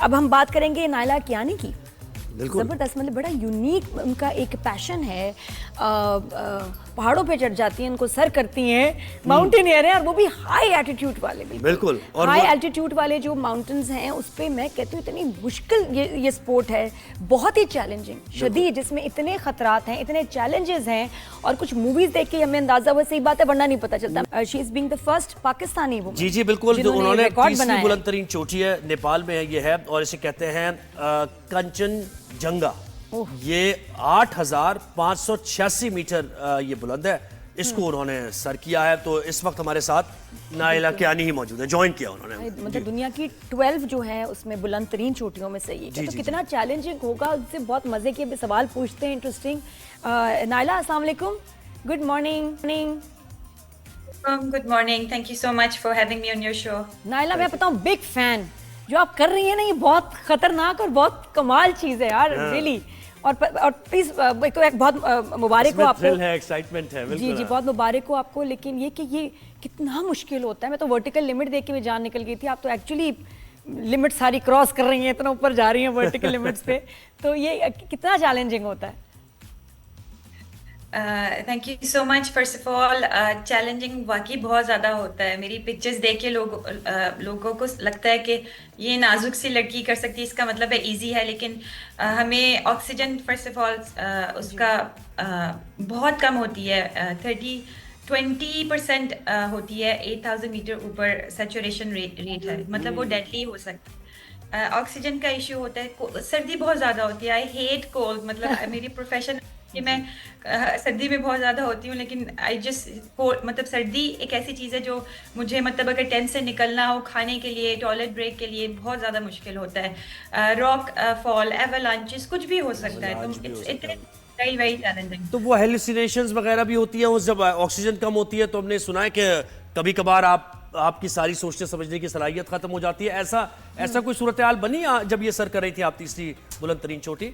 अब हम बात करेंगे नायला कियानी की। बिल्कुल ज़बरदस्त, मतलब बड़ा यूनिक उनका एक पैशन है। पहाड़ों पे चढ़ जाती हैं, उनको सर करती हैं, माउंटेनियर हैं, और वो भी हाई एल्टीट्यूड वाले। बिल्कुल। और हाई एल्टीट्यूड वाले जो माउंटेन्स हैं उस पे मैं कहती हूँ इतनी मुश्किल ये स्पोर्ट है, बहुत ही चैलेंजिंग शदीद, जिसमें इतने खतरात हैं, इतने चैलेंजेस हैं, और कुछ मूवीज देख के हमें अंदाजा हुआ, सही बात है, वरना नहीं पता चलता। She is being the first Pakistani woman. जी जी बिल्कुल, जो उन्होंने तीसरी बुलंद बनाया। तरीन चोटी है, नेपाल में है ये है, और इसे कहते हैं कंचनजंगा। ये 8,586 मीटर ये बुलंद है, इसको उन्होंने सर किया है। तो इस वक्त हमारे साथ नायला कियानी ही मौजूद है, ज्वाइन किया उन्होंने। मतलब दुनिया की 12 जो है उसमें बुलंद तरीन चोटियों में से ये है। तो कितना चैलेंजिंग होगा, उससे बहुत मजे के सवाल पूछते हैं, इंटरेस्टिंग। नायला, अस्सलाम वालेकुम, good morning. Good morning, thank you so much for having me on your show. Naila, मैं बताऊं, बिग फैन। जो आप कर रही हैं ना, ये बहुत खतरनाक और बहुत कमाल चीज है यार, रियली। और प्लीज एक बहुत मुबारक हो आपको, है, एक्साइटमेंट है। जी जी, बहुत मुबारक हो आपको। लेकिन ये कि ये कितना मुश्किल होता है। मैं तो वर्टिकल लिमिट देख के भी जान निकल गई थी, आप तो एक्चुअली लिमिट सारी क्रॉस कर रही हैं, इतना ऊपर जा रही हैं वर्टिकल लिमिट्स पे। तो ये कितना चैलेंजिंग होता है? Thank you so much. First of all, challenging वाकई बहुत ज़्यादा होता है। मेरी पिक्चर्स देख के लोगों को लगता है कि ये नाजुक सी लड़की कर सकती है, इसका मतलब है इजी है। लेकिन हमें ऑक्सीजन फर्स्ट ऑफ ऑल उसका बहुत कम होती है। 20% होती है 8,000 मीटर ऊपर सैचुरेशन रेट है, मतलब वो डेडली हो सकता है। ऑक्सीजन का इश्यू होता है, सर्दी बहुत ज़्यादा होती है। आई हेट कोल्ड, मतलब मेरी प्रोफेशन कि मैं सर्दी में बहुत ज़्यादा होती हूँ, लेकिन आई जस्ट मतलब सर्दी एक ऐसी चीज़ है जो मुझे, मतलब अगर टेंट से निकलना हो, खाने के लिए, टॉयलेट ब्रेक के लिए बहुत ज़्यादा मुश्किल होता है। रॉक फॉल, एवलांचेस, कुछ भी हो सकता है। तो इट्स वेरी वेरी चैलेंजिंग। तो वो हेलुसिनेशंस वगैरह भी होती है उस, जब ऑक्सीजन कम होती है, तो हमने सुना है कि कभी कभार आपकी सारी सोचने समझने की सलाहियत खत्म हो जाती है। ऐसा कोई सूरत हाल बनी जब ये सर कर रही थी आप तीसरी बुलंद तरीन चोटी?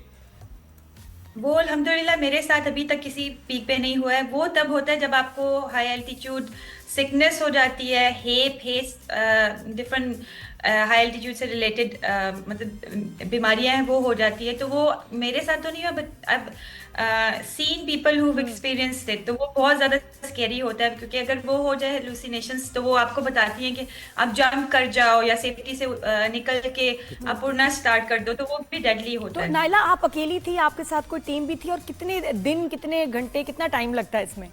वो अल्हम्दुलिल्लाह मेरे साथ अभी तक किसी पीक पे नहीं हुआ है। वो तब होता है जब आपको हाई एल्टीट्यूड सिकनेस हो जाती है, हेस डिफरेंट हाई एल्टीट्यूड से रिलेटेड मतलब बीमारियां हैं, वो हो जाती है। तो वो मेरे साथ तो नहीं हुआ, बट अब seen people who experienced it, तो वो बहुत ज़्यादा स्कैरी होता है। क्योंकि अगर वो हो जाए हेलुसिनेशंस, तो वो आपको बताती हैं कि आप जंप कर जाओ या सेफ्टी से निकल के आप उड़ना स्टार्ट कर दो, तो वो भी डेडली होता है। तो नायला, आप अकेली थी, आपके साथ कोई टीम भी थी, और कितने दिन, कितने घंटे, कितना टाइम लगता है इसमें?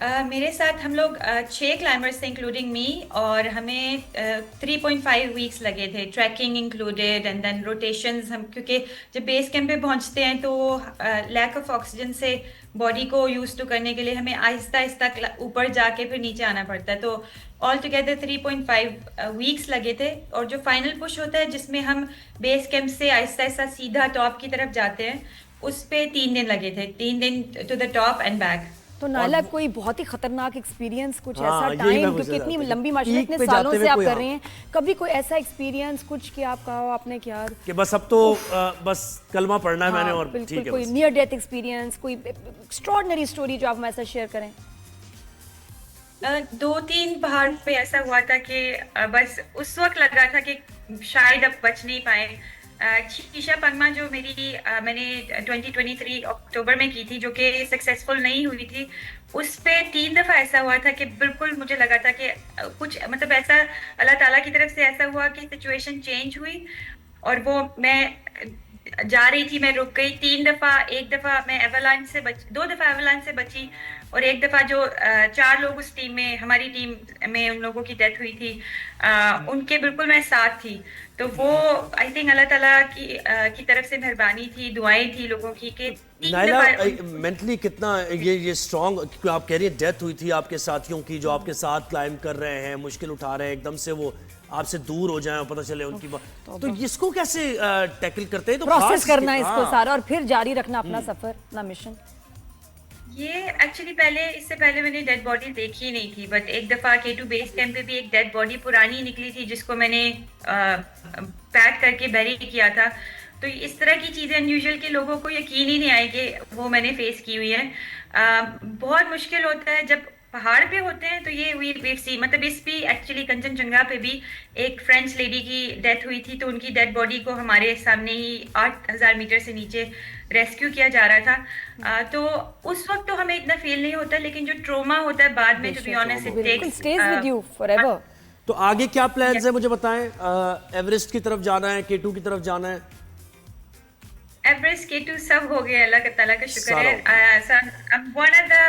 मेरे साथ हम लोग 6 क्लाइंबर्स थे इंक्लूडिंग मी, और हमें 3.5 वीक्स लगे थे, trekking included and then rotations. हम क्योंकि जब बेस कैंप पे पहुंचते हैं तो लैक ऑफ ऑक्सीजन से बॉडी को यूज टू करने के लिए हमें आहिस्ता आहिस्ता ऊपर जाके फिर नीचे आना पड़ता है। तो ऑल टुगेदर 3.5 वीक्स लगे थे। और जो फाइनल पुश होता है, जिसमें हम बेस कैंप से आहिस्ता आहिस्ता सीधा टॉप की तरफ जाते हैं, उस पे 3 दिन लगे थे, 3 दिन to the top and back. तो नायला, कोई बहुत ही खतरनाक एक्सपीरियंस, कुछ ऐसा यही टाइम, मैं क्योंकि पूछ इतनी रहा था लंबी कि माशाल्लाह पीक इतने पे सालों जाते से आप हुए कर रहे हैं, कभी कोई ऐसा एक्सपीरियंस कुछ कि आप कहा हो आपने कि यार कि बस अब तो बस कलमा पढ़ना है मैंने, और बिल्कुल, ठीक है। कोई नियर डेथ एक्सपीरियंस, कोई एक्स्ट्रॉर्डिनरी स्टोरी जो आप हमारे साथ शेयर करें? 2-3 पहाड़ पे ऐसा हुआ था कि बस उस वक्त लगा था कि शायद अब बच नहीं पाए। शीशा पंगमा जो मैंने 2023 अक्टूबर में की थी, जो कि सक्सेसफुल नहीं हुई थी, उस पे 3 दफा ऐसा हुआ था कि बिल्कुल मुझे लगा था कि कुछ, मतलब ऐसा अल्लाह ताला की तरफ से ऐसा हुआ कि सिचुएशन चेंज हुई, और वो मैं जा रही थी, मैं रुक गई 3 दफा। एक दफा मैं एवलांच से 2 दफा एवलांच से बची, और एक दफा जो 4 लोग उस टीम में, हमारी टीम में उन लोगों की डेथ हुई थी, उनके बिल्कुल मैं साथ थी। तो वो आई थिंक अल्लाह ताला की तरफ से मेहरबानी थी, दुआएं थी लोगों की कि नायला, मेंटली कितना ये स्ट्रांग, क्योंकि आप कह रही हैं डेथ हुई थी आपके साथियों की, जो आपके साथ क्लाइंब कर रहे हैं, मुश्किल उठा रहे हैं, एकदम से वो आपसे दूर हो जाए और पता चले उनकी तो इसको कैसे टैकल करते हैं? तो प्रोसेस करना है इसको सारा, और फिर जारी रखना अपना सफर, अपना मिशन। ये एक्चुअली इससे पहले मैंने डेड बॉडी देखी ही नहीं थी, बट एक दफा K2 बेस कैंप पे भी एक डेड बॉडी पुरानी निकली थी, जिसको मैंने पैक करके बैरी किया था। तो इस तरह की चीजें अनयूजुअल के लोगों को यकीन ही नहीं आए कि वो मैंने फेस की हुई है। बहुत मुश्किल होता है जब पहाड़ पे होते हैं तो ये we've seen, मतलब इस भी एक्चुअली कंचनजंगा पे भी एक फ्रेंच लेडी की डेथ हुई थी, तो उनकी डेड बॉडी को हमारे सामने ही 8,000 मीटर से नीचे रेस्क्यू किया जा रहा था। तो उस वक्त तो हमें इतना फील नहीं होता, लेकिन जो ट्रोमा होता है बाद में, टू बी ऑनेस्ट, इट बिल्कुल takes stage with you forever. तो आगे क्या प्लान्स है मुझे बताएं? एवरेस्ट की तरफ जाना है, K2 की तरफ जाना है? एवरेस्ट K2 सब हो गया, अल्लाह ताला का शुक्र सारा है। I'm one of the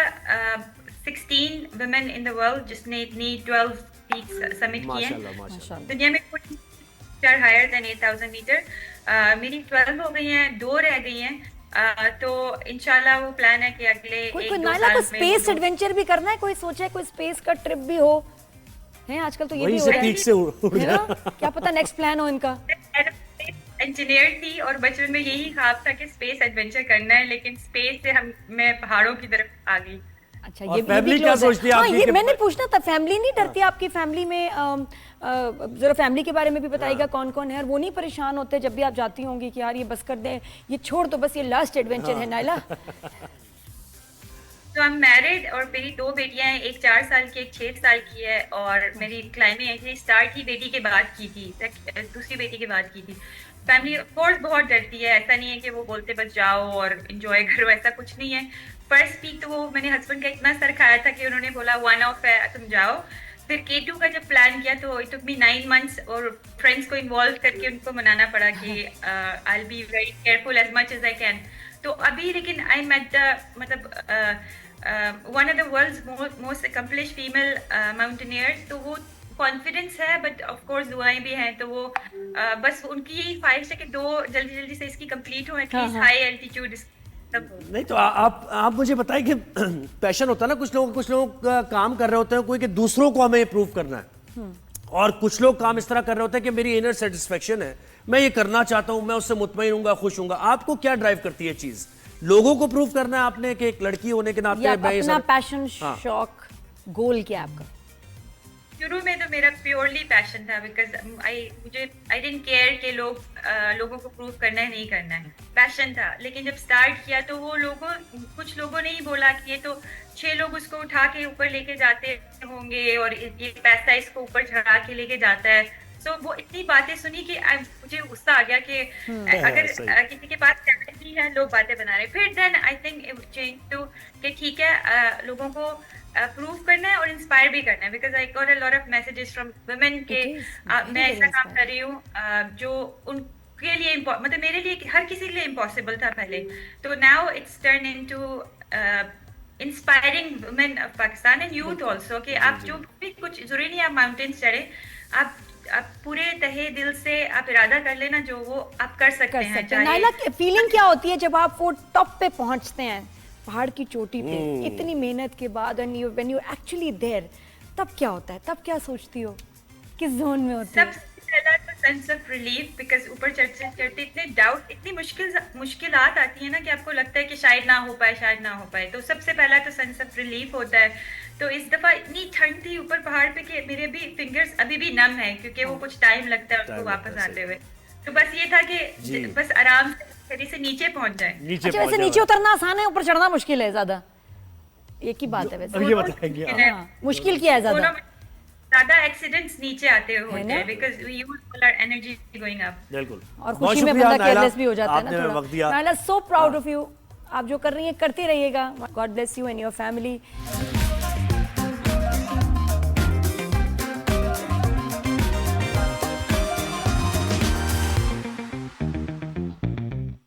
16 women in the world जिसने इतनी 12 peaks summit की हैं। माशाल्लाह माशाल्लाह। दुनिया में कोई are higher than 8,000 मीटर। मेरी 12 हो गई हैं, 2 रह गई हैं। तो इंशाल्लाह वो प्लान है कि अगले कोई 1-2 नायला को साल में स्पेस एडवेंचर भी करना है, कोई सोचा है कोई स्पेस का ट्रिप भी हो? है आजकल तो ये भी वहीं हो से रहा है, पीक से उड़ है जाए। ना? क्या पता नेक्स्ट प्लान हो इनका। इंजीनियर थी और बचपन में यही ख्वाब था कि स्पेस एडवेंचर करना है, लेकिन स्पेस से मैं पहाड़ों की तरफ आ गई। अच्छा, और ये भी family close क्या है। सोचती है हाँ, आपकी ये कि- मैंने पूछना था, फैमिली नहीं डरती आपकी फैमिली में? जरा फैमिली के बारे में भी बताइएगा, कौन कौन है, और वो नहीं परेशान होते जब भी आप जाती होंगी कि यार ये बस कर दें, ये छोड़ दो, बस ये लास्ट एडवेंचर है नायला? तो I'm मैरिड और मेरी 2 बेटियां हैं, एक 4 साल की, एक 6 साल की है। और मेरी क्लाइंबिंग एक्चुअली स्टार्ट ही बेटी के बाद की थी, दूसरी बेटी के बाद की थी। फैमिली ऑफ कोर्स बहुत डरती है, ऐसा नहीं है कि वो बोलते बस जाओ और एंजॉय करो, ऐसा कुछ नहीं है। फर्स्ट वीक तो वो मैंने हस्बैंड का इतना सर खाया था कि उन्होंने बोला वन ऑफ है, तुम जाओ। फिर K2 का जब प्लान किया तो इट टुक मी 9 months और फ्रेंड्स को इन्वॉल्व करके उनको मनाना पड़ा कि I will be very careful as much as I can. तो अभी लेकिन आई मेट द मतलब one of the world's most accomplished female mountaineers, तो वो कॉन्फिडेंस है, बट ऑफ कोर्स दुआएं भी हैं। तो वो बस उनकी यही ख्वाहिश है कि 2 जल्दी जल्दी से इसकी कंप्लीट हो, एटलीस्ट हाई एल्टीट्यूड। नहीं तो आप मुझे बताएं कि पैशन होता है ना कुछ लोग काम कर रहे होते हैं कोई कि दूसरों को हमें प्रूव करना है, और कुछ लोग काम इस तरह कर रहे होते हैं कि मेरी इनर सेटिस्फेक्शन है, मैं ये करना चाहता हूं, मैं उससे मुतमईन हूंगा, खुश हूंगा। आपको क्या ड्राइव करती है चीज? लोगों को प्रूव करना है आपने कि एक लड़की होने के नाते या मैं ये अपना सब- पैशन, हाँ। शौक, गोल क्या है आपका? शुरू में तो मेरा प्योरली पैशन था, बिकॉज आई डिडंट केयर कि लोगों को प्रूव करना है नहीं करना है, पैशन था। लेकिन जब स्टार्ट किया तो वो कुछ लोगों ने ही बोला कि ये तो 6 लोग उसको उठा के ऊपर लेके जाते होंगे और ये पैसा इसको ऊपर चढ़ा के लेके जाता है। सो वो इतनी बातें सुनी कि मुझे गुस्सा आ गया कि अगर किसी के पास टैलेंट नहीं है, लोग बातें बना रहे। फिर then I think it change to कि ठीक है, लोगों को प्रूव करना है और इंस्पायर भी करना है, because I got a lot of messages from women के मैं ऐसा काम कर रही हूँ जो उनके लिए मतलब मेरे लिए, हर किसी के लिए इम्पॉसिबल था पहले। तो now it's turn into inspiring women of Pakistan and youth also कि आप जो भी, कुछ जरूरी नहीं आप माउंटेन्स चढ़े, आप पूरे तहे दिल से आप इरादा कर लेना, जो वो आप कर सकते हैं। नायला, फीलिंग क्या होती है जब आप वो टॉप पे पहुंचते हैं, पहाड़ की चोटी पे, इतनी मेहनत के बाद, and when you actually there, तब क्या होता है? तब क्या सोचती हो? किस जोन में होती है? सबसे पहला तो सेंस ऑफ रिलीफ, बिकॉज ऊपर चढ़ते चढ़ते इतने डाउट, इतनी मुश्किलात आती है ना कि आपको लगता है कि शायद ना हो पाए, शायद ना हो पाए। तो सबसे पहला तो सेंस ऑफ रिलीफ होता है। तो इस दफा इतनी ठंड थी ऊपर पहाड़ पे कि मेरे भी फिंगर्स अभी भी नम है, क्योंकि वो कुछ टाइम लगता है उनको वापस आते हुए। तो बस ये था कि बस आराम से नीचे पहुंच जाए। अच्छा, वैसे नीचे उतरना आसान है, ऊपर चढ़ना मुश्किल है ज्यादा? एक ही बात है वैसे। अब ये बताएंगे आप। हाँ, मुश्किल क्या है ज्यादा? ज्यादा एक्सीडेंट्स नीचे आते हुए होते हैं, because we use all our energy going up. बिल्कुल। और बहुत खुशी में शुक्रिया बंदा नायला, केयरलेस भी हो जाता है आपने ना वक्त दिया। थोड़ा। Naila, so proud of you, आप जो कर रही हैं करते रहिएगा। God bless you and your family.